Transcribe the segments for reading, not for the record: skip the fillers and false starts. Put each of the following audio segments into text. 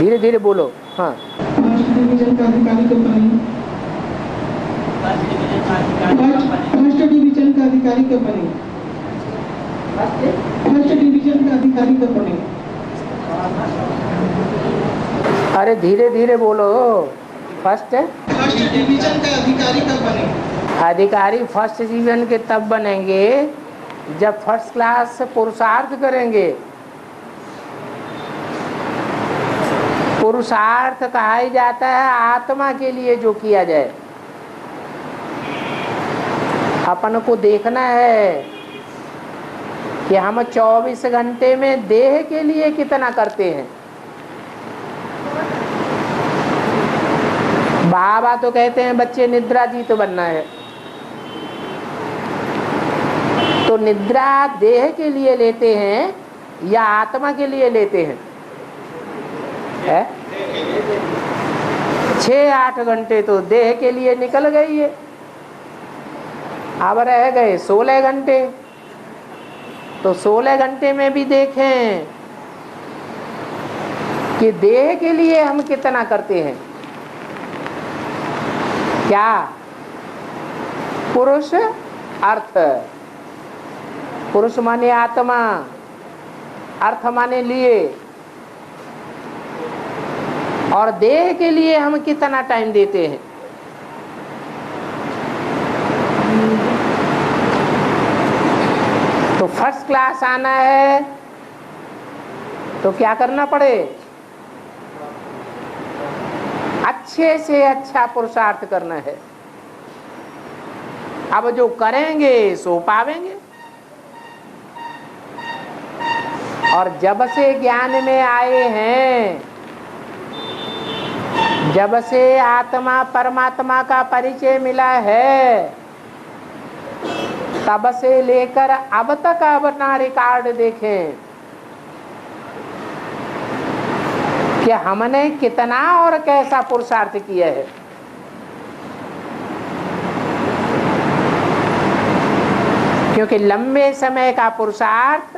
धीरे धीरे बोलो। हाँ, फर्स्ट डिवीजन का अधिकारी कंपनी, फर्स्ट डिवीजन का अधिकारी कंपनी, फर्स्ट डिवीजन का अधिकारी कंपनी। अरे धीरे धीरे बोलो। फर्स्ट डिवीजन का अधिकारी कंपनी। अधिकारी फर्स्ट डिवीजन के तब बनेंगे जब फर्स्ट क्लास पुरुषार्थ करेंगे। पुरुषार्थ कहा ही जाता है आत्मा के लिए जो किया जाए। अपन को देखना है कि हम 24 घंटे में देह के लिए कितना करते हैं। बाबा तो कहते हैं बच्चे निद्रा जीत बनना है, तो निद्रा देह के लिए लेते हैं या आत्मा के लिए लेते हैं? 6-8 घंटे तो देह के लिए निकल गई है, अब रह गए 16 घंटे। तो 16 घंटे में भी देखें कि देह के लिए हम कितना करते हैं। क्या? पुरुष अर्थ, पुरुष माने आत्मा, अर्थ माने लिए, और देह के लिए हम कितना टाइम देते हैं। तो फर्स्ट क्लास आना है तो क्या करना पड़े? अच्छे से अच्छा पुरुषार्थ करना है। अब जो करेंगे सो पावेंगे। और जब से ज्ञान में आए हैं, जब से आत्मा परमात्मा का परिचय मिला है, तब से लेकर अब तक अपना रिकॉर्ड देखें कि हमने कितना और कैसा पुरुषार्थ किया है। क्योंकि लंबे समय का पुरुषार्थ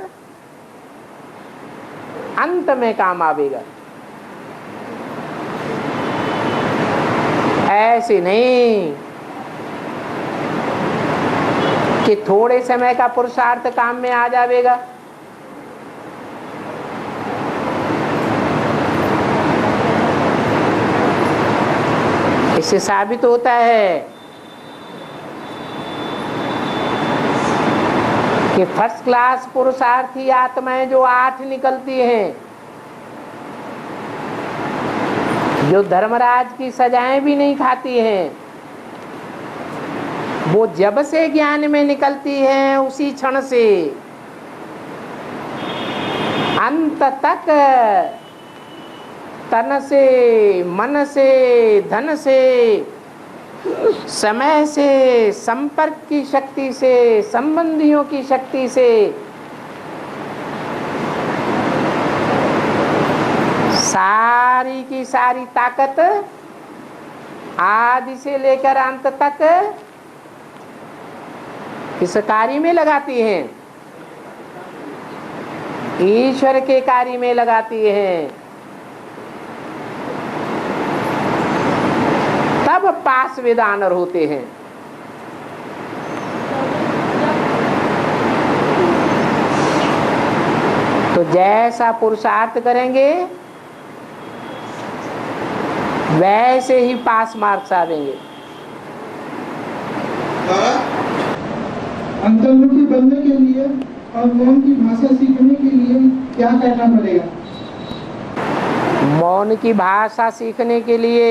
अंत में काम आवेगा, ऐसे नहीं कि थोड़े समय का पुरुषार्थ काम में आ जाएगा। इससे साबित होता है कि फर्स्ट क्लास पुरुषार्थी आत्माएं जो 8 निकलती हैं, जो धर्मराज की सजाएं भी नहीं खाती हैं, वो जब से ज्ञान में निकलती हैं उसी क्षण से अंत तक तन से, मन से, धन से, समय से, संपर्क की शक्ति से, संबंधियों की शक्ति से सारी की सारी ताकत आदि से लेकर अंत तक इस कार्य में लगाती हैं, ईश्वर के कार्य में लगाती हैं। तब पास वेदानर होते हैं। तो जैसा पुरुषार्थ करेंगे वैसे ही पास मार्क्स आवेंगे। अंतर्मुखी बनने के लिए और मौन की भाषा सीखने के लिए क्या करना पड़ेगा? मौन की भाषा सीखने के लिए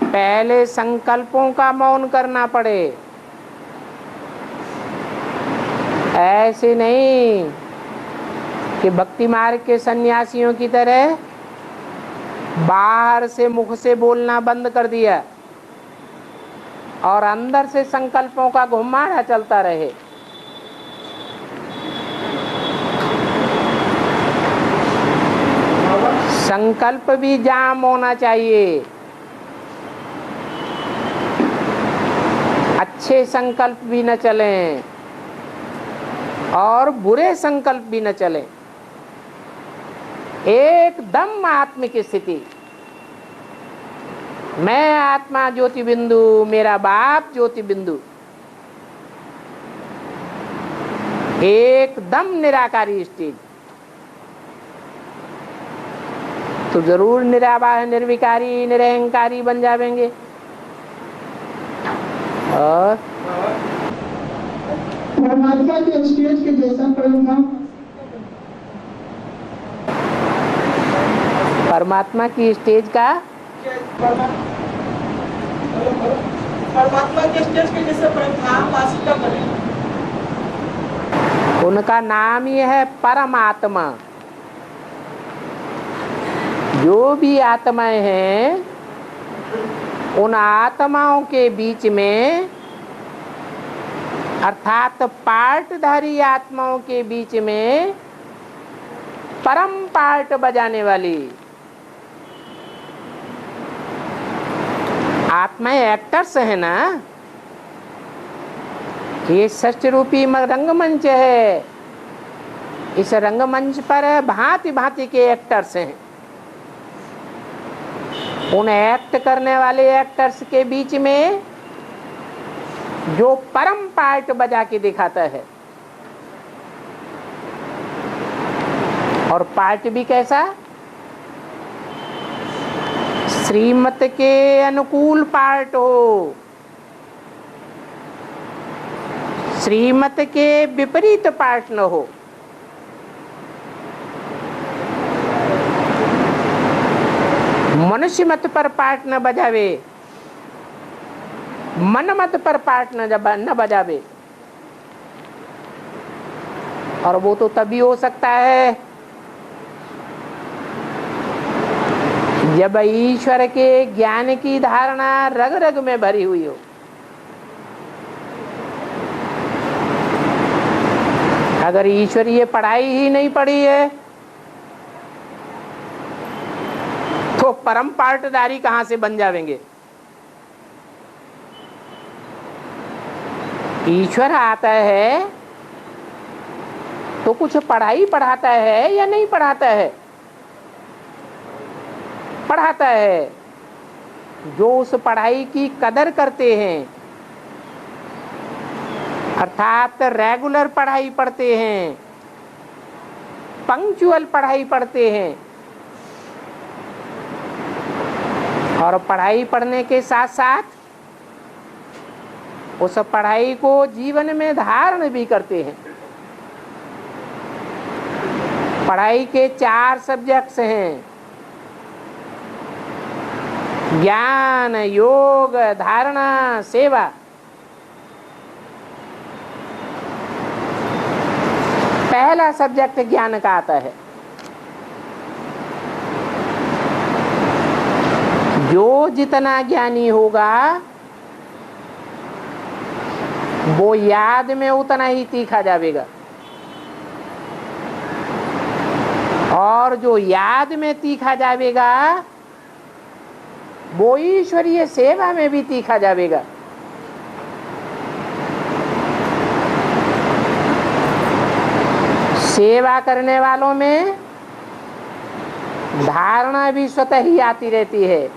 पहले संकल्पों का मौन करना पड़े। ऐसे नहीं कि भक्ति मार्ग के सन्यासियों की तरह बाहर से मुख से बोलना बंद कर दिया और अंदर से संकल्पों का घुमाड़ा चलता रहे। संकल्प भी जाम होना चाहिए। अच्छे संकल्प भी न चलें और बुरे संकल्प भी न चलें। एक एकदम आत्मिक स्थिति। मैं आत्मा ज्योति बिंदु, मेरा बाप ज्योति बिंदु, एकदम निराकारी स्टेज। तो जरूर निराबाह, निर्विकारी, निरहंकारी बन जाएंगे। और परमात्मा के स्टेज के जैसा परिणाम, परमात्मा की स्टेज का, परमात्मा के स्टेज के जैसे परिणाम हासिल कर करें। उनका नाम ही है परमात्मा। जो भी आत्माएं हैं, उन आत्माओं के बीच में, अर्थात पार्टधारी आत्माओं के बीच में परम पार्ट बजाने वाली आत्माएं एक्टर्स है ना। ये सृष्टि रूपी रंगमंच है। इस रंगमंच पर भांति भांति के एक्टर्स हैं। उन एक्ट करने वाले एक्टर्स के बीच में जो परम पार्ट बजा के दिखाता है, और पार्ट भी कैसा, श्रीमत के अनुकूल पार्ट हो, श्रीमत के विपरीत पार्ट न हो। मनुष्य मत पर पार्ट न बजावे, मन मत पर पार्ट न बजावे। और वो तो तभी हो सकता है जब ईश्वर के ज्ञान की धारणा रग रग में भरी हुई हो। अगर ईश्वरीय पढ़ाई ही नहीं पढ़ी है तो परम पार्टदारी कहां से बन जाएंगे। ईश्वर आता है तो कुछ पढ़ाई पढ़ाता है या नहीं पढ़ाता है? पढ़ाता है। जो उस पढ़ाई की कदर करते हैं, अर्थात रेगुलर पढ़ाई पढ़ते हैं, पंक्चुअल पढ़ाई पढ़ते हैं, और पढ़ाई पढ़ने के साथ साथ उस पढ़ाई को जीवन में धारण भी करते हैं। पढ़ाई के 4 सब्जेक्ट्स हैं: ज्ञान, योग, धारणा, सेवा। पहला सब्जेक्ट ज्ञान का आता है। जो जितना ज्ञानी होगा वो याद में उतना ही तीखा जाएगा, और जो याद में तीखा जाएगा वो ईश्वरीय सेवा में भी तीखा जाएगा। सेवा करने वालों में धारणा भी स्वतः ही आती रहती है।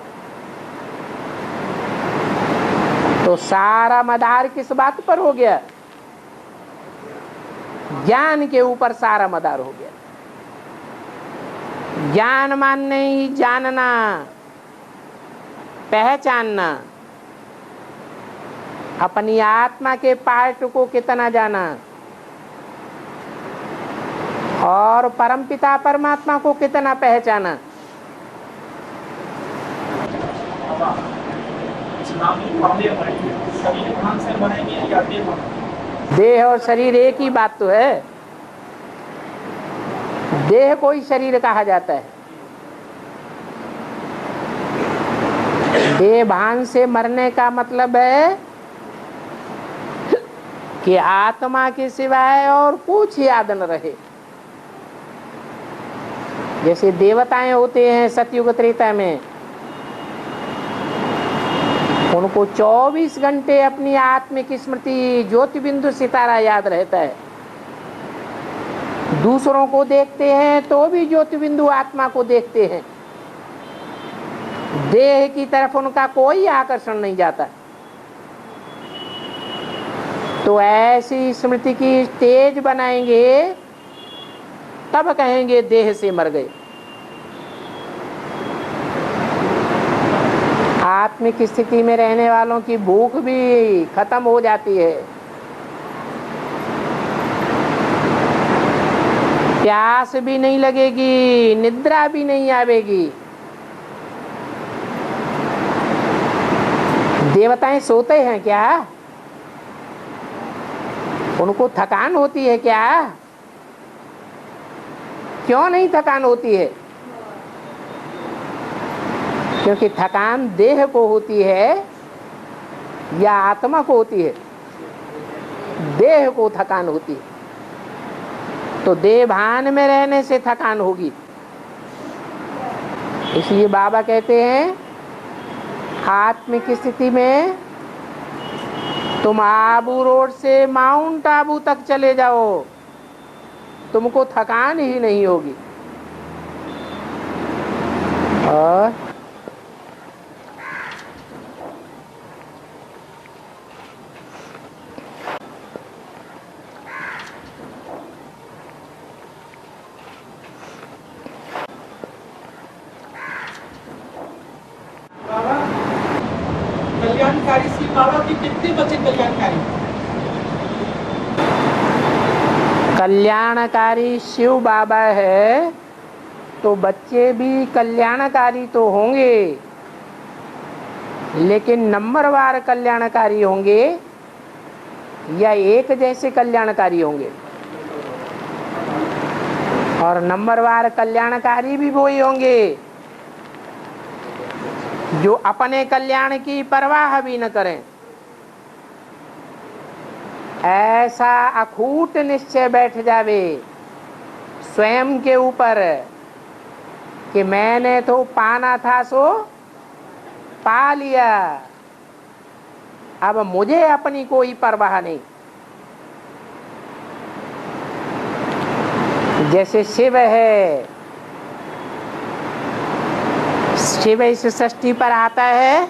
तो सारा मदार किस बात पर हो गया? ज्ञान के ऊपर सारा मदार हो गया। ज्ञान मानने ही जानना, पहचानना, अपनी आत्मा के पार्ट को कितना जाना, और परमपिता परमात्मा को कितना पहचाना। देह और शरीर एक ही बात तो है। देह को ही शरीर कहा जाता है। देह भान से मरने का मतलब है कि आत्मा के सिवाय और कुछ याद न रहे। जैसे देवताएं होते हैं सतयुग त्रेता में, उनको 24 घंटे अपनी आत्मिक स्मृति ज्योति बिंदु सितारा याद रहता है। दूसरों को देखते हैं तो भी ज्योति बिंदु आत्मा को देखते हैं, देह की तरफ उनका कोई आकर्षण नहीं जाता। तो ऐसी स्मृति की स्टेज बनाएंगे तब कहेंगे देह से मर गए। आत्मिक स्थिति में रहने वालों की भूख भी खत्म हो जाती है, प्यास भी नहीं लगेगी, निद्रा भी नहीं आवेगी। देवताएं सोते हैं क्या? उनको थकान होती है क्या? क्यों नहीं थकान होती है? क्योंकि थकान देह को होती है या आत्मा को होती है? देह को थकान होती है। तो देह भान में रहने से थकान होगी। इसलिए बाबा कहते हैं आत्मिक स्थिति में तुम आबू रोड से माउंट आबू तक चले जाओ, तुमको थकान ही नहीं होगी। और कल्याणकारी श्री बाबा की कितने बच्चे कल्याणकारी? कल्याणकारी शिव बाबा है तो बच्चे भी कल्याणकारी तो होंगे, लेकिन नंबरवार कल्याणकारी होंगे या एक जैसे कल्याणकारी होंगे? और नंबरवार कल्याणकारी भी वही होंगे जो अपने कल्याण की परवाह भी न करें। ऐसा अखूट निश्चय बैठ जावे स्वयं के ऊपर कि मैंने तो पाना था सो पा लिया, अब मुझे अपनी कोई परवाह नहीं। जैसे शिव है, शिव इस सृष्टि पर आता है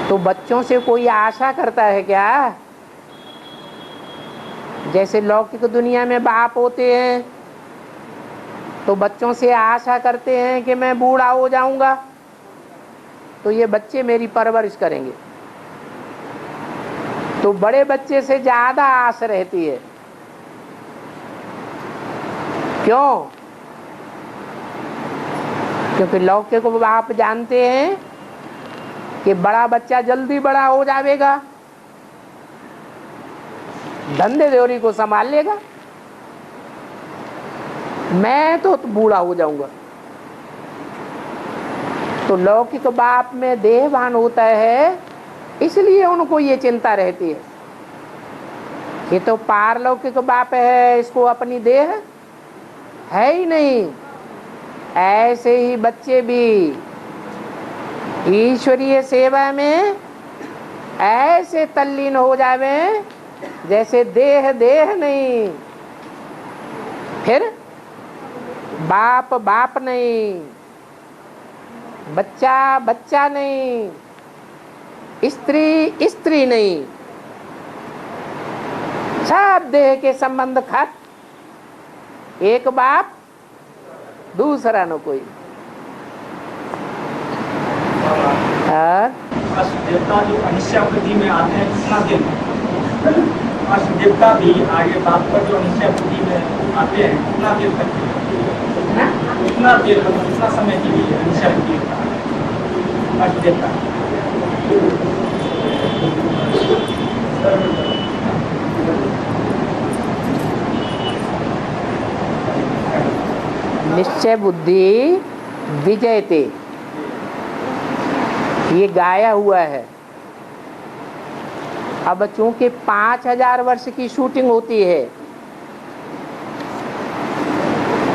तो बच्चों से कोई आशा करता है क्या? जैसे लौकिक दुनिया में बाप होते हैं तो बच्चों से आशा करते हैं कि मैं बूढ़ा हो जाऊंगा तो ये बच्चे मेरी परवरिश करेंगे। तो बड़े बच्चे से ज्यादा आस रहती है। क्यों? क्योंकि लौकिक को आप जानते हैं कि बड़ा बच्चा जल्दी बड़ा हो जाएगा, धंधे देवरी को संभाल लेगा, मैं तो बूढ़ा हो जाऊंगा। तो लौकिक बाप में देहभान होता है, इसलिए उनको ये चिंता रहती है। ये तो पारलौकिक बाप है, इसको अपनी देह है ही नहीं। ऐसे ही बच्चे भी ईश्वरीय सेवा में ऐसे तल्लीन हो जावे जैसे देह देह नहीं, फिर बाप बाप नहीं, बच्चा बच्चा नहीं, स्त्री स्त्री नहीं, सब देह के संबंध खत्म। एक बाप दूसरा न कोई। देवता जो अनिश्चय में आते हैं कितना दिन, देवता भी आगे बाप पर जो अनिश्चय में आते हैं कितना देर तक, कितना देर कितना समय के लिए अनिश्चय देवता? निश्चय बुद्धि विजयते, ये गाया हुआ है। अब चूंकि 5000 वर्ष की शूटिंग होती है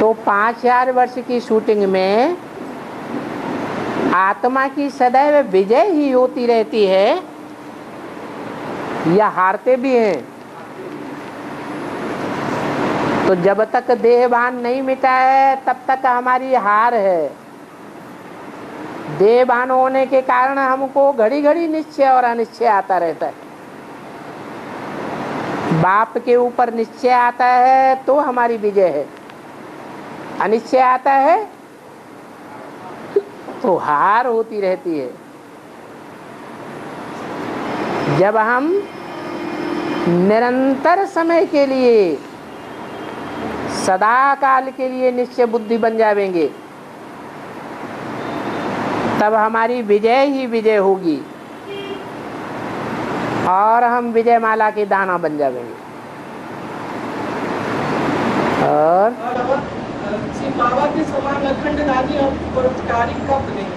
तो 5000 वर्ष की शूटिंग में आत्मा की सदैव विजय ही होती रहती है या हारते भी हैं? तो जब तक देहभान नहीं मिटा है तब तक हमारी हार है। देहभान होने के कारण हमको घड़ी घड़ी निश्चय और अनिश्चय आता रहता है। बाप के ऊपर निश्चय आता है तो हमारी विजय है, अनिश्चय आता है तो हार होती रहती है। जब हम निरंतर समय के लिए, सदा काल के लिए निश्चय बुद्धि बन जाएंगे, तब हमारी विजय ही विजय होगी और हम विजय माला के दाना बन जाएंगे। और बाबा के समान अखंड राजी और परोपकारी कब बनेंगे?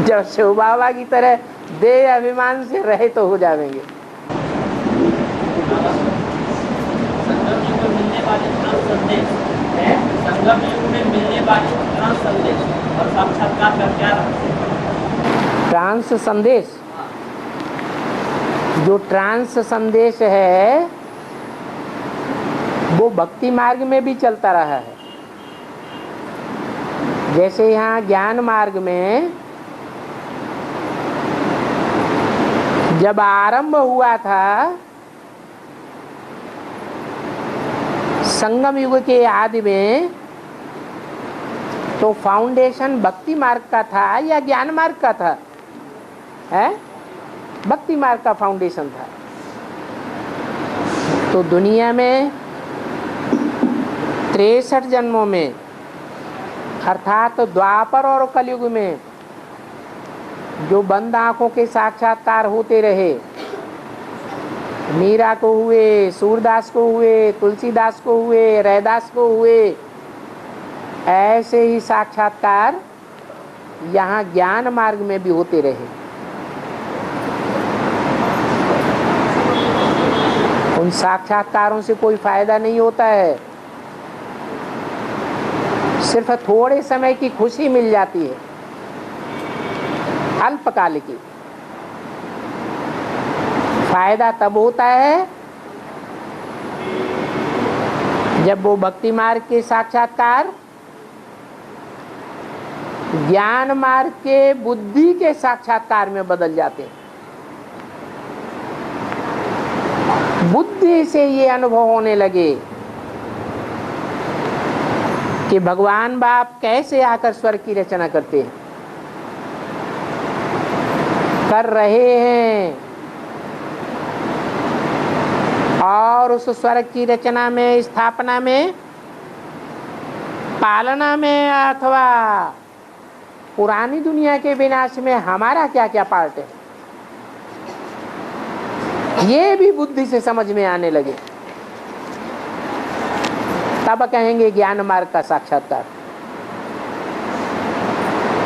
जब शिव बाबा की तरह देह अभिमान से रहित तो हो जाएंगे। संगम युग में मिलने वाले संदेश, संगम युग में मिलने वाले संदेश और साक्षात्कार का क्या ट्रांस संदेश? जो ट्रांस संदेश है वो भक्ति मार्ग में भी चलता रहा है। जैसे यहाँ ज्ञान मार्ग में जब आरंभ हुआ था संगम युग के आदि में, तो फाउंडेशन भक्ति मार्ग का था या ज्ञान मार्ग का था? है भक्ति मार्ग का फाउंडेशन था। तो दुनिया में 63 जन्मों में, अर्थात द्वापर और कलयुग में जो बंद आंखों के साक्षात्कार होते रहे, मीरा को हुए, सूरदास को हुए, तुलसीदास को हुए, रैदास को हुए, ऐसे ही साक्षात्कार यहाँ ज्ञान मार्ग में भी होते रहे। उन साक्षात्कारों से कोई फायदा नहीं होता है, सिर्फ थोड़े समय की खुशी मिल जाती है, अल्पकाल की। फायदा तब होता है जब वो भक्ति मार्ग के साक्षात्कार ज्ञान मार्ग के बुद्धि के साक्षात्कार में बदल जाते हैं। बुद्धि से ये अनुभव होने लगे कि भगवान बाप कैसे आकर स्वर्ग की रचना करते हैं, कर रहे हैं, और उस स्वर्ग की रचना में, स्थापना में, पालना में अथवा पुरानी दुनिया के विनाश में हमारा क्या क्या पार्ट है, ये भी बुद्धि से समझ में आने लगे। तब कहेंगे ज्ञान मार्ग का साक्षात्कार।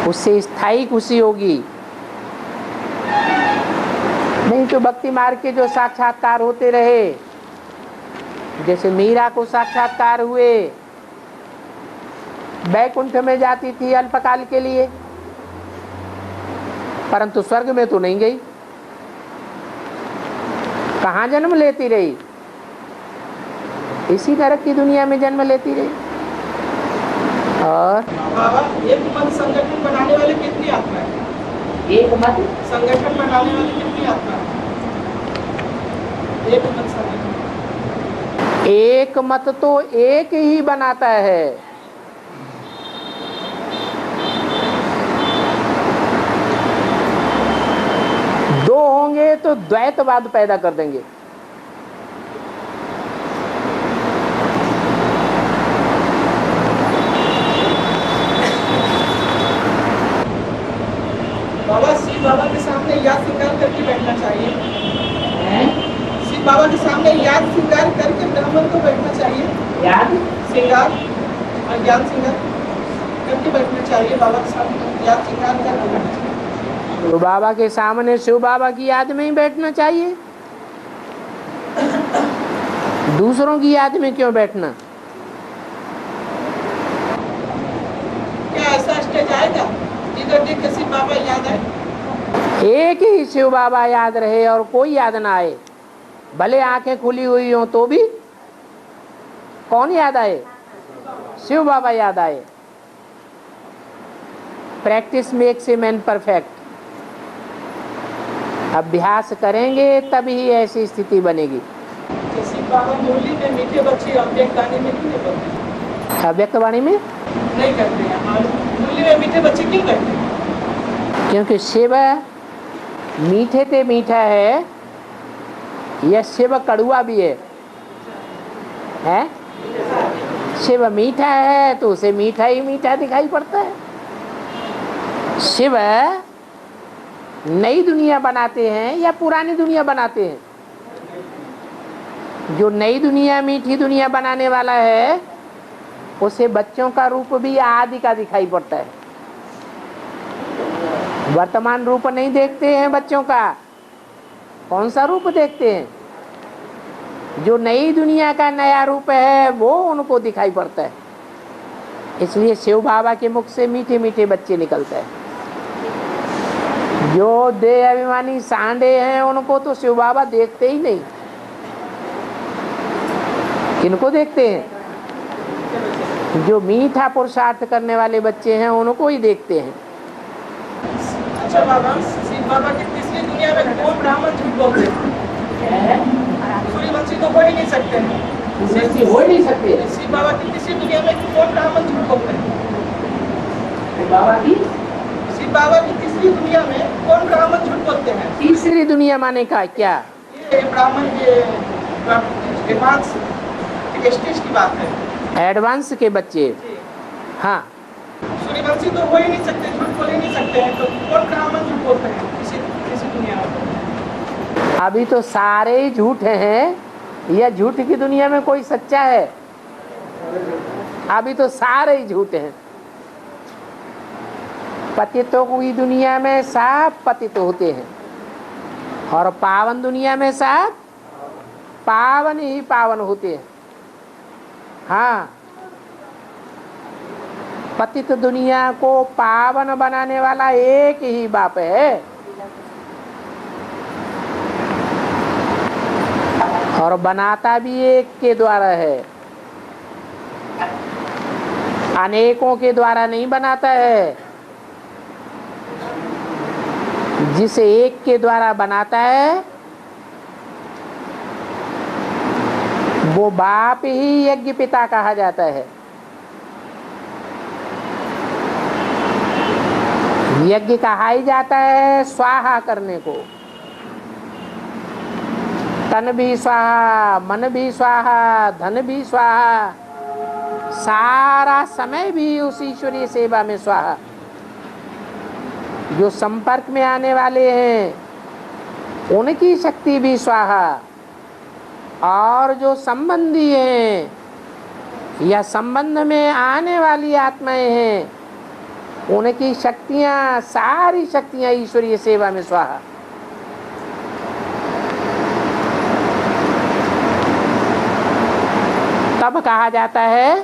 उससे स्थायी खुशी होगी। नहीं तो भक्ति मार्ग के जो साक्षात्कार होते रहे, जैसे मीरा को साक्षात्कार हुए, बैकुंठ में जाती थी अल्पकाल के लिए, परंतु स्वर्ग में तो नहीं गई, कहाँ जन्म लेती रही? इसी नरक की दुनिया में जन्म लेती रही। और बाबा, एक मन संगठन बनाने वाले कितनी आत्मा है? एक मत संगठन बनाने वाले कितनी आत्मा है? एक मन संगठन, एक मत तो एक ही बनाता है। दो होंगे तो द्वैतवाद पैदा कर देंगे। बाबा, शिव बाबा के सामने याद स्वीकार करके बैठना चाहिए। शिव बाबा के सामने याद स्वीकार करके ब्राह्मण को बैठना चाहिए। याद श्रृंगार और ज्ञान श्रृंगार करके बैठना चाहिए। बाबा के सामने याद श्रृंगार करके बैठना चाहिए। तो बाबा के सामने शिव बाबा की याद में ही बैठना चाहिए, दूसरों की याद में क्यों बैठना? क्या ऐसा स्टेज आएगा जिधर देख के शिव बाबा याद आए? एक ही शिव बाबा याद रहे और कोई याद ना आए, भले आंखें खुली हुई हो तो भी कौन याद आए? शिव बाबा याद आए। Practice makes a man perfect. अभ्यास करेंगे तभी ऐसी स्थिति बनेगी। जैसे बाबा मुरली में मीठे बच्चे अव्यक्त वाणी में क्यों नहीं करते? अव्यक्त वाणी में नहीं करते हैं। मुरली में मीठे बच्चे क्यों करते हैं? क्योंकि शिव मीठे ते मीठा है, यह शिव कड़ुआ भी है? शिव मीठा है तो उसे मीठा ही मीठा दिखाई पड़ता है। शिव नई दुनिया बनाते हैं या पुरानी दुनिया बनाते हैं? जो नई दुनिया मीठी दुनिया बनाने वाला है उसे बच्चों का रूप भी आदि का दिखाई पड़ता है। वर्तमान रूप नहीं देखते हैं बच्चों का। कौन सा रूप देखते हैं? जो नई दुनिया का नया रूप है वो उनको दिखाई पड़ता है। इसलिए शिव बाबा के मुख से मीठे मीठे बच्चे निकलते हैं। जो देह अभिमानी सांडे हैं उनको तो शिव बाबा देखते ही नहीं। किनको देखते हैं? जो मीठा पुरुषार्थ करने वाले बच्चे हैं उनको ही देखते हैं। अच्छा बाबा, शिव बाबा की तीसरी दुनिया में कौन ब्राह्मण झूठ बोलते हैं? सूर्यवंशी तो हो ही नहीं सकते हैं। हो ही नहीं सकते। शिव बाबा की तीसरी दुनिया में कौन ब्राह्मण झूठ बोलते हैं? बाबा की शिव बाबा की तीसरी दुनिया में कौन ब्राह्मण झूठ बोलते हैं? तीसरी दुनिया माने का क्या? ये ब्राह्मण के एडवांस स्टेज की बात है। एडवांस के बच्चे। हाँ, सूर्यवंशी तो हो ही नहीं सकते, झूठ बोल ही नहीं सकते हैं, तो कौन ब्राह्मण झूठ बोलते हैं किसी दुनिया में? अभी तो सारे ही झूठ हैं या झूठ की दुनिया में कोई सच्चा है? अभी तो सारे ही झूठ हैं। पतितों की दुनिया में सब पतित होते हैं और पावन दुनिया में सब पावन ही पावन होते हैं। हाँ, पतित दुनिया को पावन बनाने वाला एक ही बाप है और बनाता भी एक के द्वारा है, अनेकों के द्वारा नहीं बनाता है। जिसे एक के द्वारा बनाता है वो बाप ही यज्ञ पिता कहा जाता है। यज्ञ कहा ही जाता है स्वाहा करने को। तन भी स्वाहा, मन भी स्वाहा, धन भी स्वाहा, सारा समय भी उस ईश्वरीय सेवा में स्वाहा। जो संपर्क में आने वाले हैं उनकी शक्ति भी स्वाहा, और जो संबंधी हैं या संबंध में आने वाली आत्माएं हैं उनकी शक्तियां, सारी शक्तियां ईश्वरीय सेवा में स्वाहा। तब कहा जाता है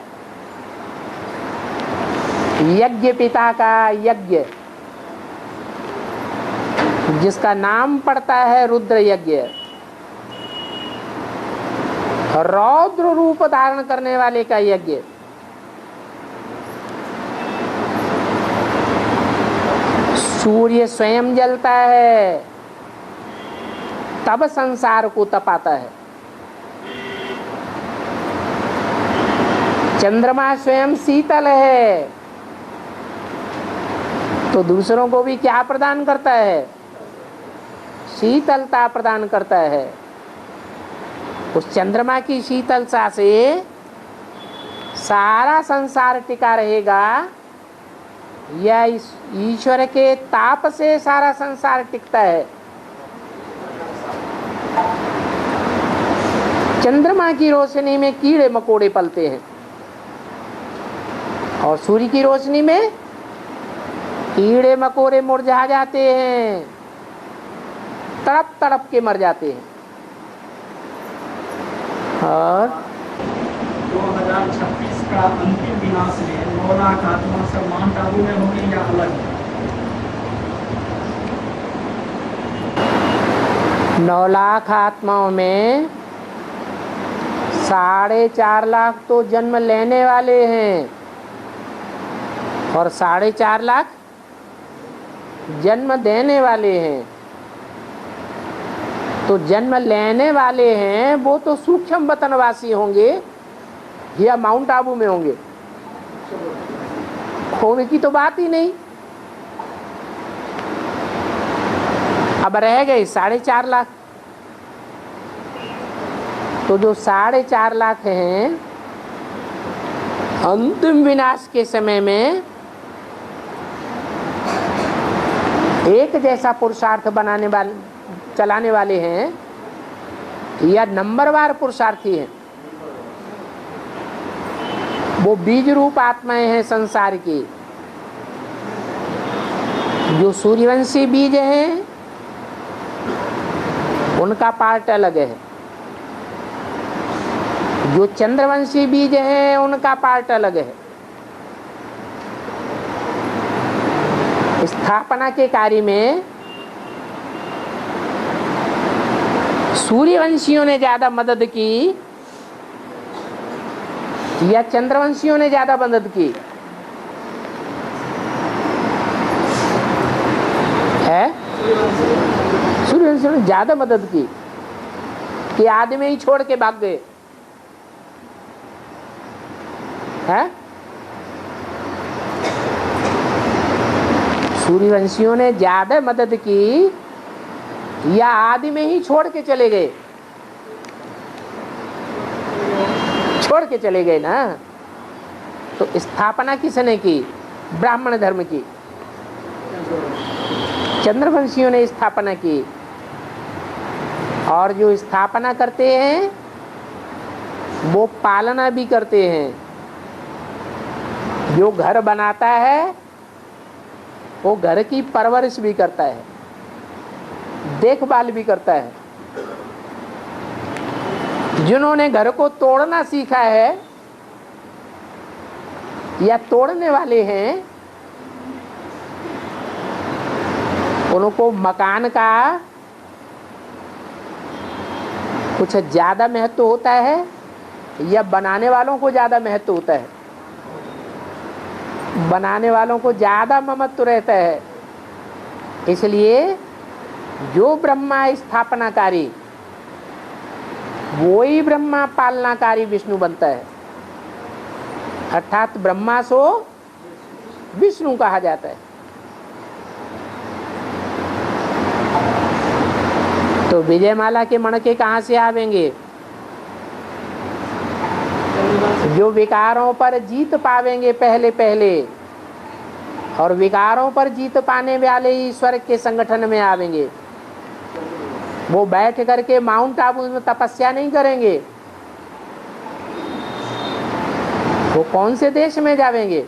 यज्ञ पिता का यज्ञ, जिसका नाम पड़ता है रुद्र यज्ञ। रौद्र रूप धारण करने वाले का यज्ञ। सूर्य स्वयं जलता है तब संसार को तपाता है। चंद्रमा स्वयं शीतल है तो दूसरों को भी क्या प्रदान करता है? शीतलता प्रदान करता है। उस चंद्रमा की शीतलता से सारा संसार टिका रहेगा या ईश्वर के ताप से सारा संसार टिकता है? चंद्रमा की रोशनी में कीड़े मकोड़े पलते हैं और सूर्य की रोशनी में कीड़े मकोड़े मुरझा जाते हैं, तड़प तड़प के मर जाते हैं। और 2026 का अंतिम विनाश में 9 लाख आत्मा सब माउंट आबू में होंगे या अलग? 9 लाख आत्माओं में 4.5 लाख तो जन्म लेने वाले हैं और 4.5 लाख जन्म देने वाले हैं। तो जन्म लेने वाले हैं वो तो सूक्ष्म वतनवासी होंगे या माउंट आबू में होंगे, होने की तो बात ही नहीं। अब रह गए 4.5 लाख। तो जो 4.5 लाख हैं अंतिम विनाश के समय में एक जैसा पुरुषार्थ बनाने वाले चलाने वाले हैं या नंबरवार पुरुषार्थी हैं, वो बीज रूप आत्माएं हैं संसार की। जो सूर्यवंशी बीज हैं उनका पार्ट अलग है, जो चंद्रवंशी बीज हैं उनका पार्ट अलग है। स्थापना के कार्य में सूर्यवंशियों ने ज्यादा मदद की या चंद्रवंशियों ने ज्यादा मदद की है? सूर्यवंशियों ने ज्यादा मदद की कि आदमी ही छोड़ के भाग गए है? सूर्यवंशियों ने ज्यादा मदद की या आदि में ही छोड़ के चले गए? छोड़ के चले गए ना। तो स्थापना किसने की? ब्राह्मण धर्म की। चंद्रवंशियों ने स्थापना की। और जो स्थापना करते हैं वो पालना भी करते हैं। जो घर बनाता है वो घर की परवरिश भी करता है, देखभाल भी करता है। जिन्होंने घर को तोड़ना सीखा है या तोड़ने वाले हैं उनको मकान का कुछ ज्यादा महत्व होता है या बनाने वालों को ज्यादा महत्व होता है? बनाने वालों को ज्यादा ममत्व रहता है। इसलिए जो ब्रह्मा स्थापनाकारी वो ही ब्रह्मा पालनाकारी विष्णु बनता है। अर्थात ब्रह्मा सो विष्णु कहा जाता है। तो विजयमाला के मणके कहाँ से आवेंगे? जो विकारों पर जीत पावेंगे पहले पहले, और विकारों पर जीत पाने वाले ही स्वर्ग के संगठन में आवेंगे। वो बैठ करके माउंट आबू में तपस्या नहीं करेंगे। वो कौन से देश में जावेंगे?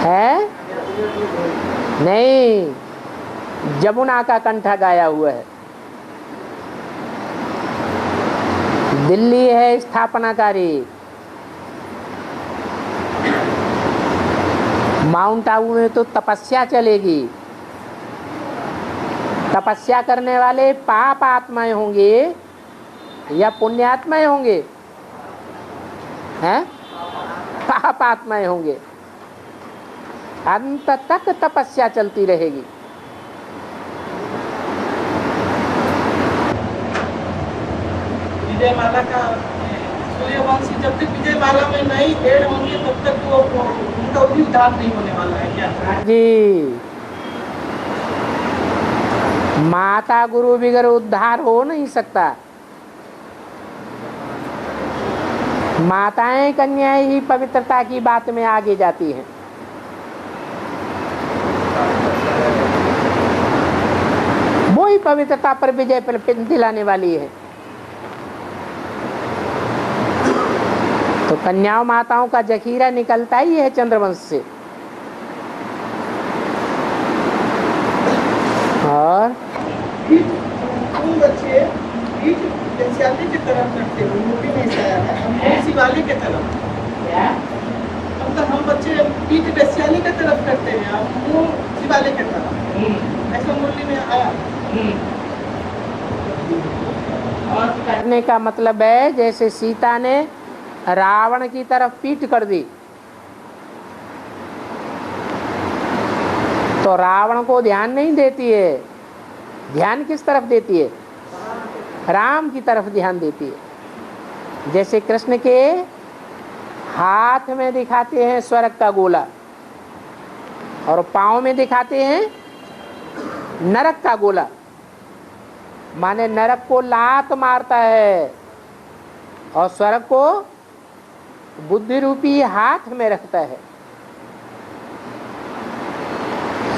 है नहीं, जमुना का कंठा गाया हुआ है। दिल्ली है स्थापनाकारी, माउंट आबू में तो तपस्या चलेगी। तपस्या करने वाले पाप आत्माएं होंगे या पुण्यात्माएं होंगे? हैं? पाप आत्माएं होंगे। अंत तक तपस्या चलती रहेगी। विजयमाला का सूर्यवंशी जब तक विजयमाला में नहीं पेड़ होंगे तब तक वो उनका भी उद्धार नहीं होने वाला है क्या जी? माता गुरु बिगर उद्धार हो नहीं सकता। माताएं कन्याएं ही पवित्रता की बात में आगे जाती हैं। वो ही पवित्रता पर विजय दिलाने वाली है। तो कन्याओं माताओं का जखीरा निकलता ही है चंद्रवंश से। और बच्चे विद्यालय की तरफ करते हैं, यूपी में ऐसा है, हम शिवालय की तरफ। अब तो हम बच्चे पीठ वैश्याली की तरफ करते हैं, अब वो शिवालय की तरफ। ऐसा मुरली में आया। और करने का मतलब है जैसे सीता ने रावण की तरफ पीठ कर दी तो रावण को ध्यान नहीं देती है, ध्यान किस तरफ देती है? राम की तरफ ध्यान देती है। जैसे कृष्ण के हाथ में दिखाते हैं स्वर्ग का गोला और पांव में दिखाते हैं नरक का गोला, माने नरक को लात मारता है और स्वर्ग को बुद्धि रूपी हाथ में रखता है।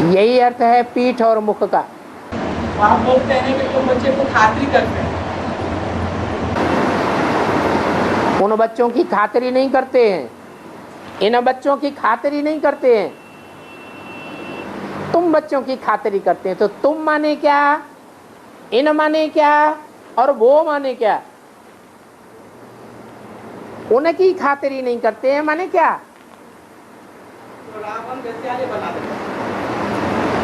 यही अर्थ है पीठ और मुख का। आप बोलते हैं कि तुम बच्चे को खातिरी करते हैं, उन बच्चों की खातिरी नहीं करते हैं, इन बच्चों की खातिरी नहीं करते हैं, तुम बच्चों की खातिरी करते हैं। तो तुम माने क्या, इन माने क्या और वो माने क्या? उनकी खातिरी नहीं करते हैं माने क्या? तो रावण वैश्यालय बना देते हैं।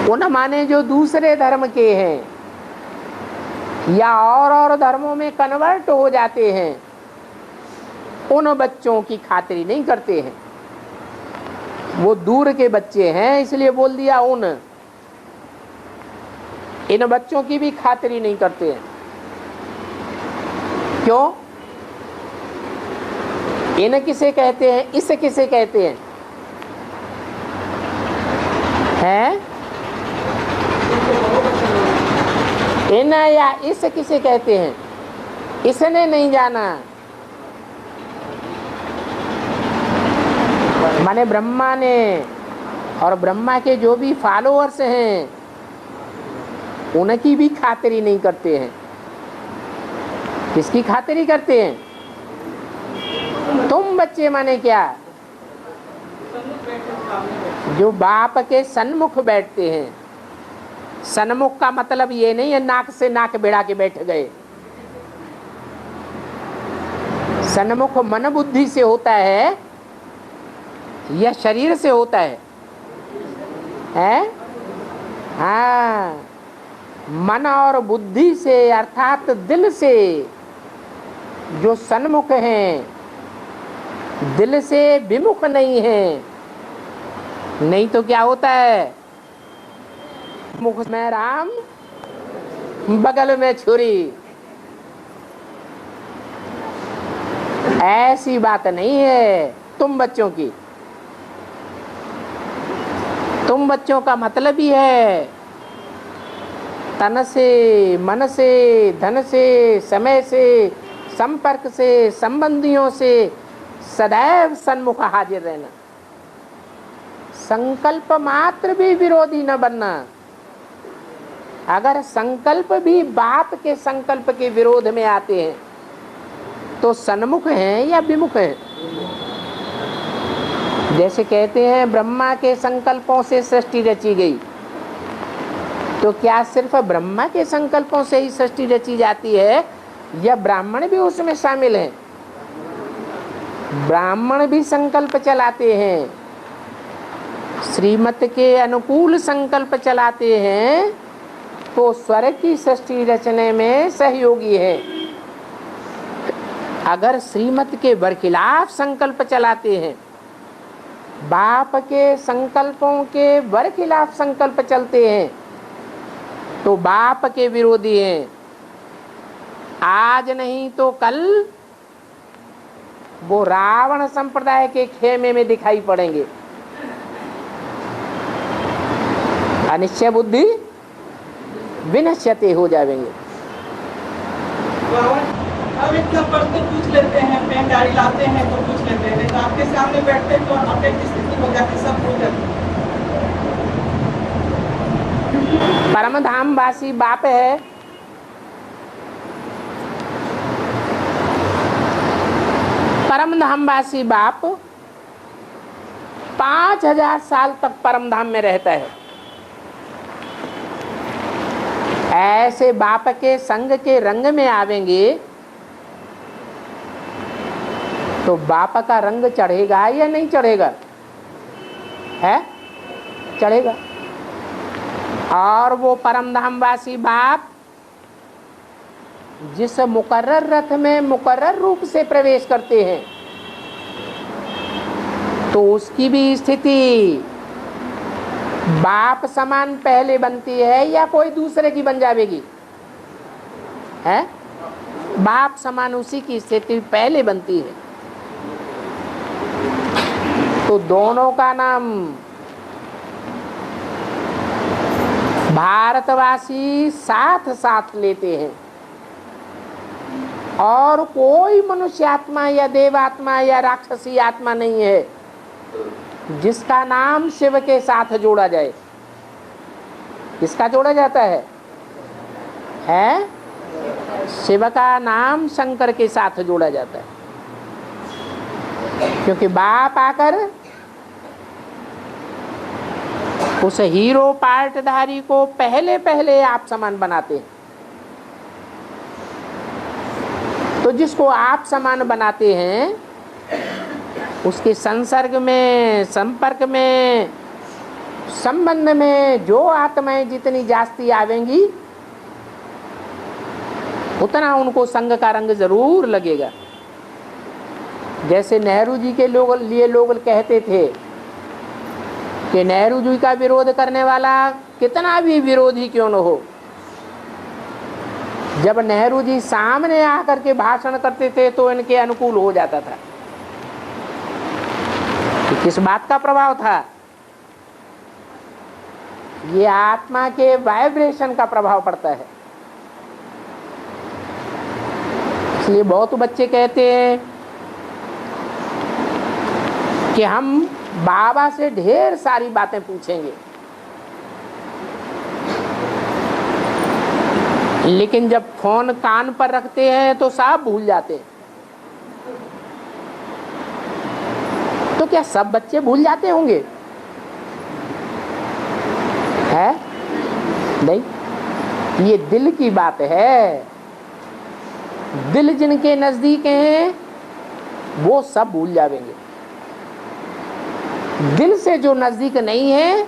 उन माने जो दूसरे धर्म के हैं या और धर्मों में कन्वर्ट हो जाते हैं, उन बच्चों की खातिरी नहीं करते हैं। वो दूर के बच्चे हैं इसलिए बोल दिया उन, इन बच्चों की भी खातिरी नहीं करते हैं। क्यों? इन किसे कहते हैं, इस किसे कहते हैं? हैं? इन या इस किसे कहते हैं? इसने नहीं जाना, माने ब्रह्मा ने, और ब्रह्मा के जो भी फॉलोअर्स हैं उनकी भी खातिरी नहीं करते हैं। किसकी खातिरी करते हैं? तुम बच्चे माने क्या? जो बाप के सन्मुख बैठते हैं। सन्मुख का मतलब ये नहीं है नाक से नाक भिड़ा के बैठ गए। सन्मुख मन बुद्धि से होता है या शरीर से होता है? हाँ, मन और बुद्धि से अर्थात दिल से जो सन्मुख हैं, दिल से विमुख नहीं है। नहीं तो क्या होता है? मुख में राम बगल में छुरी, ऐसी बात नहीं है तुम बच्चों की। तुम बच्चों का मतलब ही है तन से, मन से, धन से, समय से, संपर्क से, संबंधियों से सदैव सन्मुख हाजिर रहना। संकल्प मात्र भी विरोधी न बनना। अगर संकल्प भी बाप के संकल्प के विरोध में आते हैं तो सन्मुख हैं या विमुख हैं? जैसे कहते हैं ब्रह्मा के संकल्पों से सृष्टि रची गई, तो क्या सिर्फ ब्रह्मा के संकल्पों से ही सृष्टि रची जाती है या ब्राह्मण भी उसमें शामिल हैं? ब्राह्मण भी संकल्प चलाते हैं, श्रीमत के अनुकूल संकल्प चलाते हैं, तो स्वर्ग की सृष्टि रचने में सहयोगी है। अगर श्रीमत के बरखिलाफ संकल्प चलाते हैं, बाप के संकल्पों के बरखिलाफ संकल्प चलते हैं, तो बाप के विरोधी हैं। आज नहीं तो कल वो रावण संप्रदाय के खेमे में दिखाई पड़ेंगे। अनिश्चय बुद्धि विनश्यते हो जाएंगे। अब इतना प्रश्न पूछ लेते हैं, पेन गाड़ी लाते हैं तो पूछ लेते हैं, तो आपके सामने बैठते तो आपके स्थिति हो जाती, सब हो जाती। परम धाम वासी बाप है, परम धाम वासी बाप 5000 साल तक परम धाम में रहता है। ऐसे बाप के संग के रंग में आवेंगे तो बाप का रंग चढ़ेगा या नहीं चढ़ेगा? है, चढ़ेगा। और वो परम धामवासी बाप जिस मुकर्रर रथ में मुकर्रर रूप से प्रवेश करते हैं, तो उसकी भी स्थिति बाप समान पहले बनती है या कोई दूसरे की बन जाएगी? है बाप समान उसी की स्थिति पहले बनती है। तो दोनों का नाम भारतवासी साथ साथ लेते हैं, और कोई मनुष्य आत्मा या देवात्मा या राक्षसी आत्मा नहीं है जिसका नाम शिव के साथ जोड़ा जाए। किसका जोड़ा जाता है? शिव का नाम शंकर के साथ जोड़ा जाता है, क्योंकि बाप आकर उस हीरो पार्टधारी को पहले पहले आप समान बनाते हैं। तो जिसको आप समान बनाते हैं, उसके संसर्ग में, संपर्क में, संबंध में जो आत्माएं जितनी जास्ती आवेंगी, उतना उनको संग का रंग जरूर लगेगा। जैसे नेहरू जी के लिए लोग कहते थे कि नेहरू जी का विरोध करने वाला कितना भी विरोधी क्यों न हो, जब नेहरू जी सामने आकर के भाषण करते थे तो इनके अनुकूल हो जाता था। कि किस बात का प्रभाव था? ये आत्मा के वाइब्रेशन का प्रभाव पड़ता है। इसलिए बहुत बच्चे कहते हैं कि हम बाबा से ढेर सारी बातें पूछेंगे, लेकिन जब फोन कान पर रखते हैं तो सब भूल जाते हैं। तो क्या सब बच्चे भूल जाते होंगे? है नहीं, ये दिल की बात है। दिल जिनके नजदीक हैं वो सब भूल जाएंगे। दिल से जो नजदीक नहीं है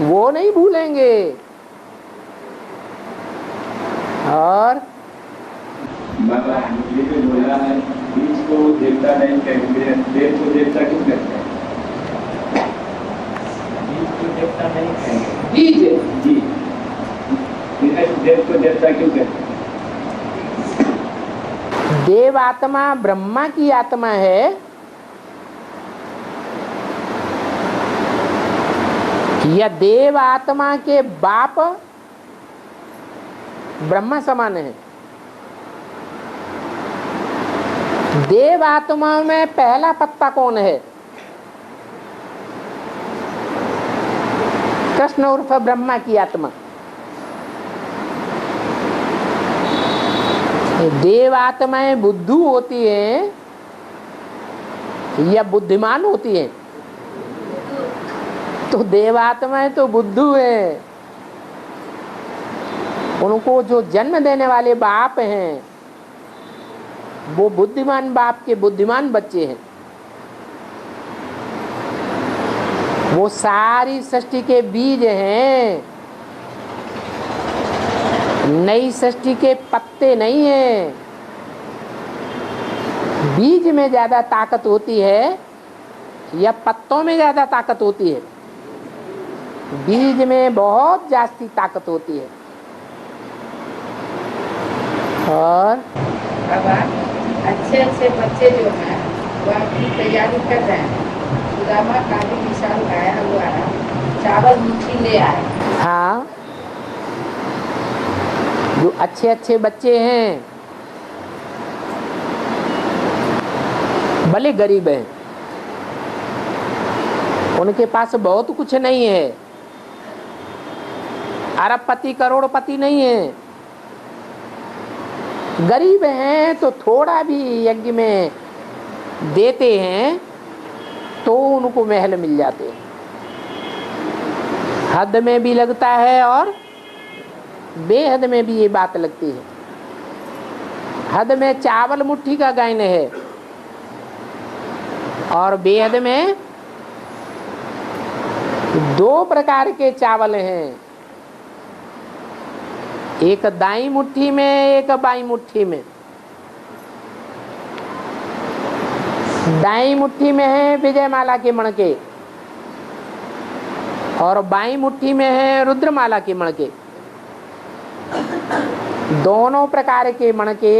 वो नहीं भूलेंगे। और बाबा ये तो बोला है, बीज को देवता नहीं कहेंगे, देव को देवता क्यों कहते हैं? बीज को देवता नहीं कहेंगे। बीज जी, देव को देवता क्यों कहते हैं? देव आत्मा ब्रह्मा की आत्मा है, या देव आत्मा के बाप ब्रह्मा समान है। देव आत्मा में पहला पत्ता कौन है? कृष्ण उर्फ ब्रह्मा की आत्मा। देव आत्माएं बुद्धू होती हैं या बुद्धिमान होती हैं? तो देवात्माएं तो बुद्धू हैं। उनको जो जन्म देने वाले बाप हैं वो बुद्धिमान बाप के बुद्धिमान बच्चे हैं। वो सारी सृष्टि के बीज हैं, नई सृष्टि के पत्ते नहीं हैं। बीज में ज्यादा ताकत होती है या पत्तों में ज्यादा ताकत होती है? बीज में बहुत जास्ती ताकत होती है। और अच्छे अच्छे बच्चे जो हैं वो अपनी तैयारी कर रहे हैं। सुदामा काफी विशाल गाया हुआ है, चावल मुट्ठी ले आए। हाँ, जो अच्छे अच्छे बच्चे हैं भले गरीब हैं, उनके पास बहुत कुछ नहीं है, अरबपति करोड़पति नहीं है, गरीब हैं, तो थोड़ा भी यज्ञ में देते हैं तो उनको महल मिल जाते हैं। हद में भी लगता है और बेहद में भी ये बात लगती है। हद में चावल मुट्ठी का गायन है और बेहद में 2 प्रकार के चावल हैं, एक दाई मुट्ठी में, एक बाई मुट्ठी में। दाई मुट्ठी में है विजयमाला के मणके और बाई मुट्ठी में है रुद्रमाला के मणके। दोनों प्रकार के मणके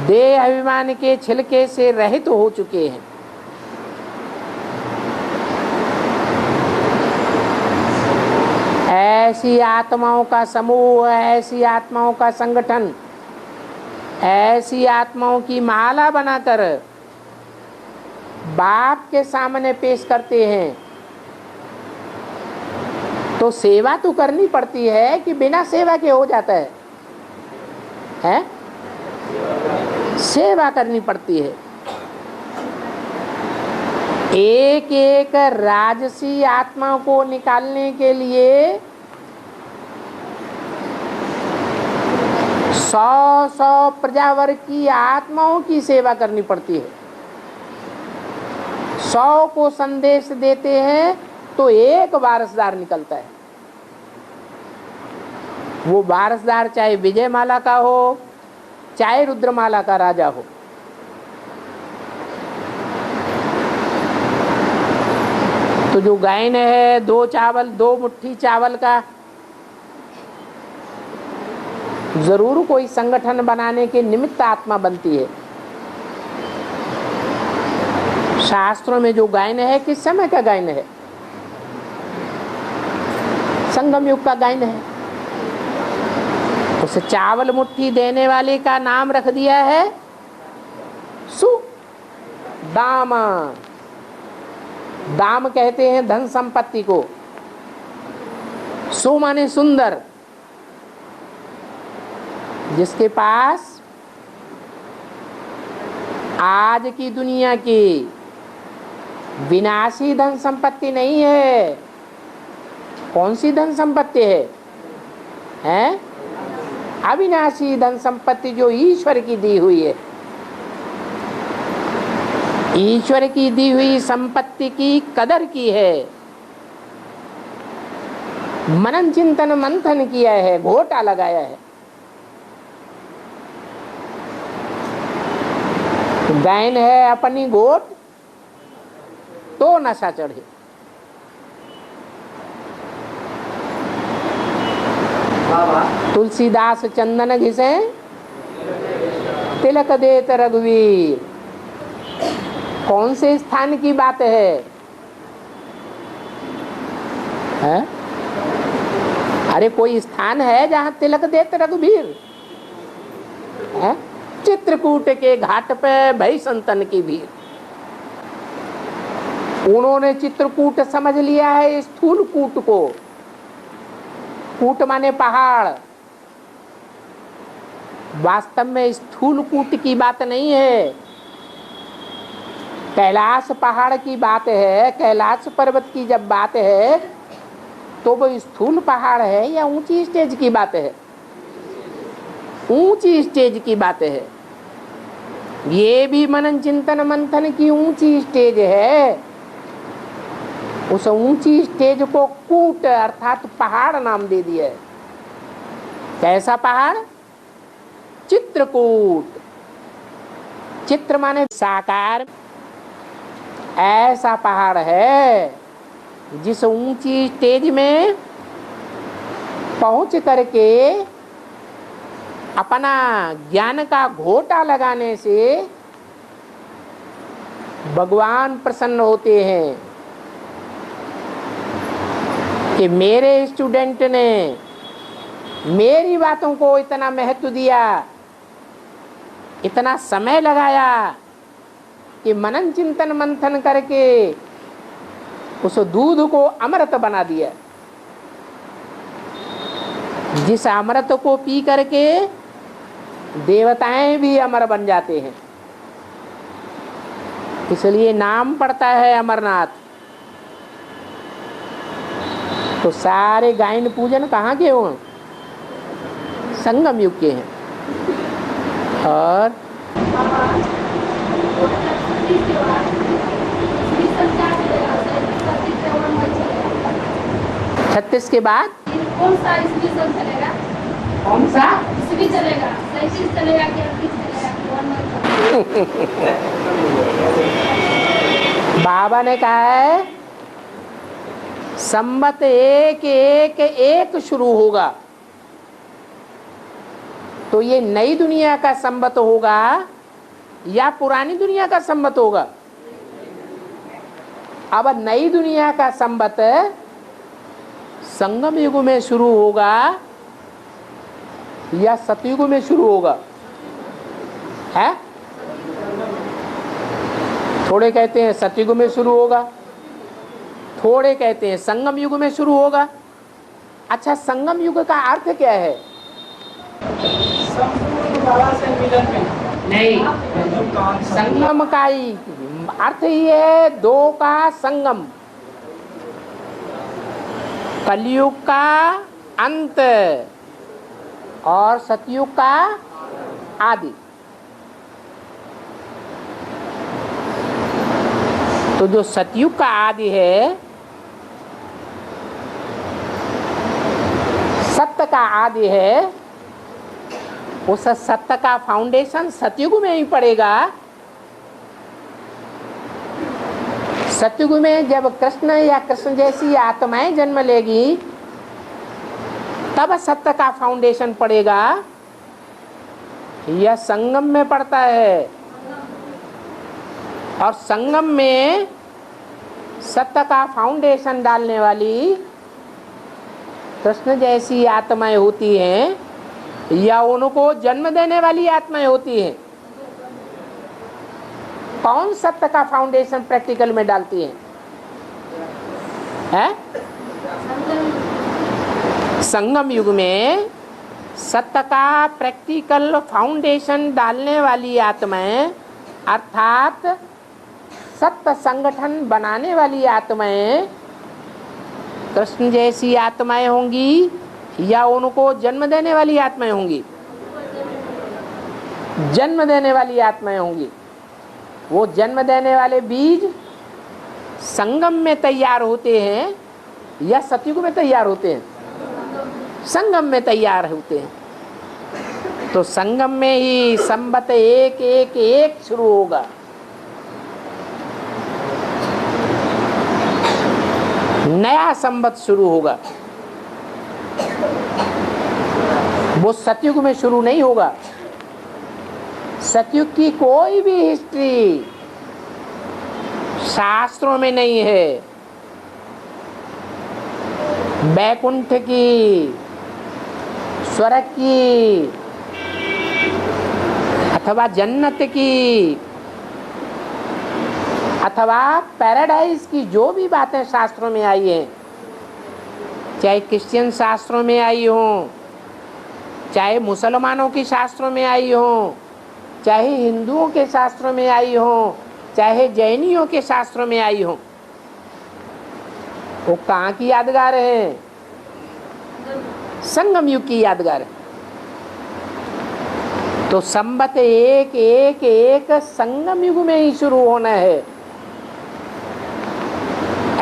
देह अभिमान के छिलके से रहित हो चुके हैं। ऐसी आत्माओं का समूह, ऐसी आत्माओं का संगठन, ऐसी आत्माओं की माला बनाकर बाप के सामने पेश करते हैं। तो सेवा तो करनी पड़ती है कि बिना सेवा के हो जाता है, हैं? सेवा करनी पड़ती है। एक एक राजसी आत्मा को निकालने के लिए 100 प्रजावर्ग की आत्माओं की सेवा करनी पड़ती है। 100 को संदेश देते हैं तो एक वारसदार निकलता है। वो वारसदार चाहे विजयमाला का हो, चाहे रुद्रमाला का राजा हो। तो जो गायन है 2 मुट्ठी चावल का, जरूर कोई संगठन बनाने के निमित्त आत्मा बनती है। शास्त्रों में जो गायन है किस समय का गायन है? संगम युग का गायन है। उसे चावल मुट्ठी देने वाले का नाम रख दिया है सुदाम। दाम कहते हैं धन संपत्ति को। सु माने सुंदर, जिसके पास आज की दुनिया की विनाशी धन संपत्ति नहीं है। कौन सी धन संपत्ति है? हैं? अविनाशी धन संपत्ति जो ईश्वर की दी हुई है। ईश्वर की दी हुई संपत्ति की कदर की है, मनन चिंतन मंथन किया है, घोटा लगाया है। गायन है अपनी गोट तो नशा चढ़े। तुलसीदास चंदन घिसे तिलक देत रघुवीर। कौन से स्थान की बात है? अरे कोई स्थान है जहां तिलक देत रघुवीर? चित्रकूट के घाट पे भई संतन की भीड़। उन्होंने चित्रकूट समझ लिया है स्थूल कूट को। कूट माने पहाड़। वास्तव में स्थूल कूट की बात नहीं है, कैलाश पहाड़ की बात है। कैलाश पर्वत की जब बात है तो वो स्थूल पहाड़ है या ऊंची स्टेज की बात है? ऊंची स्टेज की बात है। ये भी मनन चिंतन मंथन की ऊंची स्टेज है। उस ऊंची स्टेज को कूट अर्थात पहाड़ नाम दे दिया है। कैसा पहाड़? चित्रकूट। चित्र माने साकार। ऐसा पहाड़ है जिस ऊंची स्टेज में पहुंच करके अपना ज्ञान का घोटा लगाने से भगवान प्रसन्न होते हैं कि मेरे स्टूडेंट ने मेरी बातों को इतना महत्व दिया, इतना समय लगाया कि मनन चिंतन मंथन करके उस दूध को अमृत बना दिया। जिस अमृत को पी करके देवताएं भी अमर बन जाते हैं। इसलिए नाम पड़ता है अमरनाथ। तो सारे गायन पूजन कहाँ के हो? संगम युग के हैं। और 36 के बाद कौन सा इसमें सब चलेगा? कौन सा? इसमें चलेगा, 37 चलेगा कि 38 चलेगा? बाबा ने कहा है संबत एक एक एक शुरू होगा, तो ये नई दुनिया का संबत होगा या पुरानी दुनिया का संबत होगा? अब नई दुनिया का संबत संगम युग में शुरू होगा या सतयुग में शुरू होगा? है? थोड़े कहते हैं सतयुग में शुरू होगा, थोड़े कहते हैं संगम युग में शुरू होगा। अच्छा, संगम युग का अर्थ क्या है? संपूर्ण बाबा से मिलन में नहीं, संगम का ही अर्थ ही है दो का संगम, कलयुग का अंत और सतयुग का आदि। तो जो सतयुग का आदि है, सत्य का आदि है, उस सत्य का फाउंडेशन सतयुग में ही पड़ेगा। सतयुग में जब कृष्ण या कृष्ण जैसी आत्माएं जन्म लेगी तब सत्य का फाउंडेशन पड़ेगा। यह संगम में पड़ता है और संगम में सत्य का फाउंडेशन डालने वाली कृष्ण जैसी आत्माएं होती हैं या उनको जन्म देने वाली आत्माएं होती हैं। कौन सत्य का फाउंडेशन प्रैक्टिकल में डालती हैं? है? संगम युग में सत्य का प्रैक्टिकल फाउंडेशन डालने वाली आत्माएं अर्थात सत्य संगठन बनाने वाली आत्माएं कृष्ण जैसी आत्माएं होंगी या उनको जन्म देने वाली आत्माएं होंगी? जन्म देने वाली आत्माएं होंगी। वो जन्म देने वाले बीज संगम में तैयार होते हैं या सतयुग में तैयार होते हैं? संगम में तैयार होते हैं। तो संगम में ही संबत एक एक एक शुरू होगा। नया संबत शुरू होगा, वो सतयुग में शुरू नहीं होगा। सतयुग की कोई भी हिस्ट्री शास्त्रों में नहीं है। बैकुंठ की, स्वर्ग की अथवा जन्नत की अथवा पैराडाइज की जो भी बातें शास्त्रों में आई हैं, चाहे क्रिश्चियन शास्त्रों में आई हों, चाहे मुसलमानों की शास्त्रों में आई हों, चाहे हिंदुओं के शास्त्रों में आई हों, चाहे जैनियों के शास्त्रों में आई हों, वो कहाँ की यादगार है? संगम युग की यादगार। तो संबत एक एक एक संगम युग में ही शुरू होना है।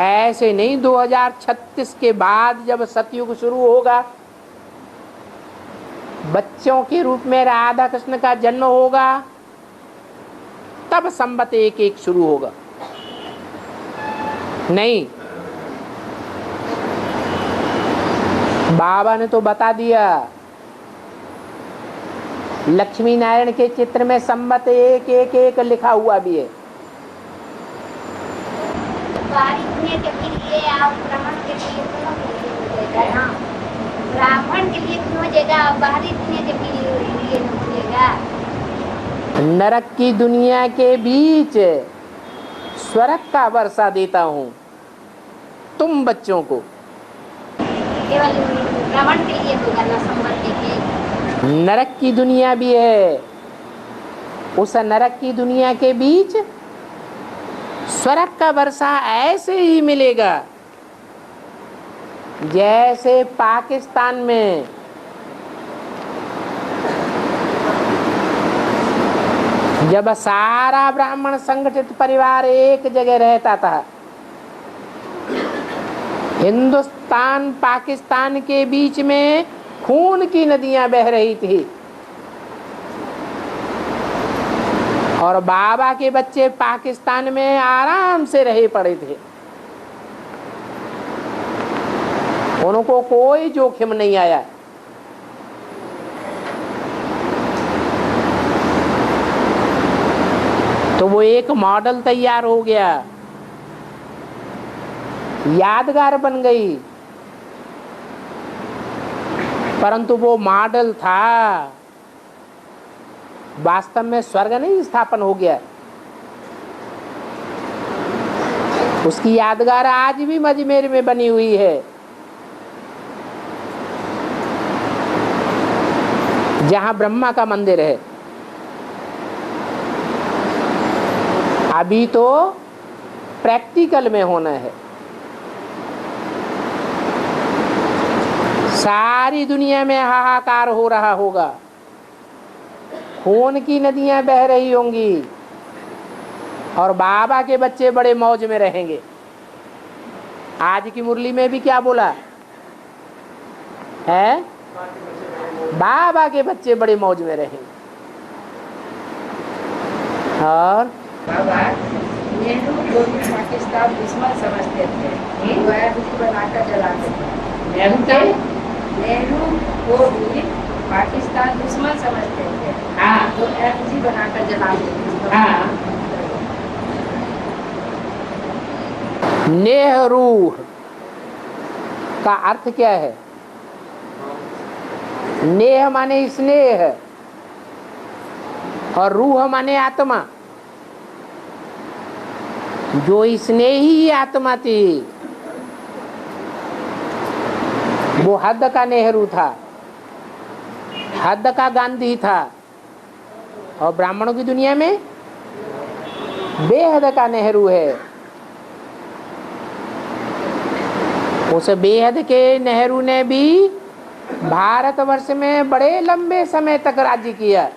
ऐसे नहीं 2036 के बाद जब सतयुग शुरू होगा, बच्चों के रूप में राधा कृष्ण का जन्म होगा, तब संबत एक एक शुरू होगा। नहीं, बाबा ने तो बता दिया। लक्ष्मी नारायण के चित्र में संबत एक एक एक लिखा हुआ भी है। ब्राह्मण के लिए क्यों जगह, बाहरी दुनिया के लिए मिलेगा। नरक की दुनिया के बीच स्वर्ग का वर्षा देता हूँ तुम बच्चों को। केवल ब्राह्मण के लिए होगा ना संबत के। नरक की दुनिया भी है, उस नरक की दुनिया के बीच स्वर्ग का वर्षा ऐसे ही मिलेगा जैसे पाकिस्तान में जब सारा ब्राह्मण संगठित परिवार एक जगह रहता था, हिंदुस्तान पाकिस्तान के बीच में खून की नदियां बह रही थी और बाबा के बच्चे पाकिस्तान में आराम से रहे पड़े थे। उनको कोई जोखिम नहीं आया। तो वो एक मॉडल तैयार हो गया, यादगार बन गई, परंतु वो मॉडल था, वास्तव में स्वर्ग नहीं स्थापन हो गया। उसकी यादगार आज भी अजमेर में बनी हुई है, जहां ब्रह्मा का मंदिर है। अभी तो प्रैक्टिकल में होना है। सारी दुनिया में हाहाकार हो रहा होगा, खून की नदियां बह रही होंगी और बाबा के बच्चे बड़े मौज में रहेंगे। आज की मुरली में भी क्या बोला है? बाबा के बच्चे बड़े मौज में रहेंगे। और बाबा नेहरू को भी पाकिस्तान दुश्मन समझते थे, वो एफजी बनाकर जलाते थे। नेहरू को भी पाकिस्तान दुश्मन समझते थे, तो एफजी बनाकर जलाते थे। नेहरू का अर्थ क्या है? नेह माने स्नेह और रूह माने आत्मा। जो स्नेही आत्मा थी वो हद का नेहरू था, हद का गांधी था, और ब्राह्मणों की दुनिया में बेहद का नेहरू है। उस बेहद के नेहरू ने भी भारतवर्ष में बड़े लंबे समय तक राज्य किया।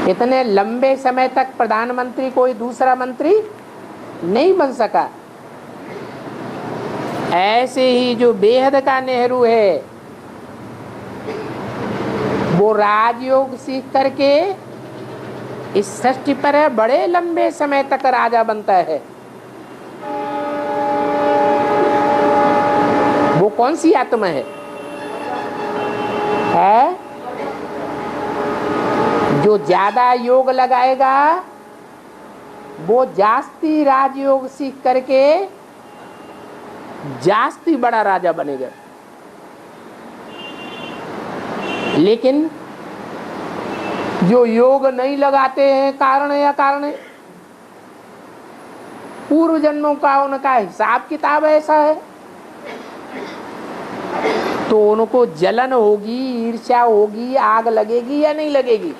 इतने लंबे समय तक प्रधानमंत्री कोई दूसरा मंत्री नहीं बन सका। ऐसे ही जो बेहद का नेहरू है वो राजयोग सीख करके इस सृष्टि पर बड़े लंबे समय तक राजा बनता है। वो कौन सी आत्मा है? जो ज्यादा योग लगाएगा वो जास्ती राजयोग सीख करके जास्ती बड़ा राजा बनेगा। लेकिन जो योग नहीं लगाते हैं कारण या कारण पूर्व जन्मों का उनका हिसाब किताब ऐसा है, तो उनको जलन होगी, ईर्ष्या होगी, आग लगेगी या नहीं लगेगी?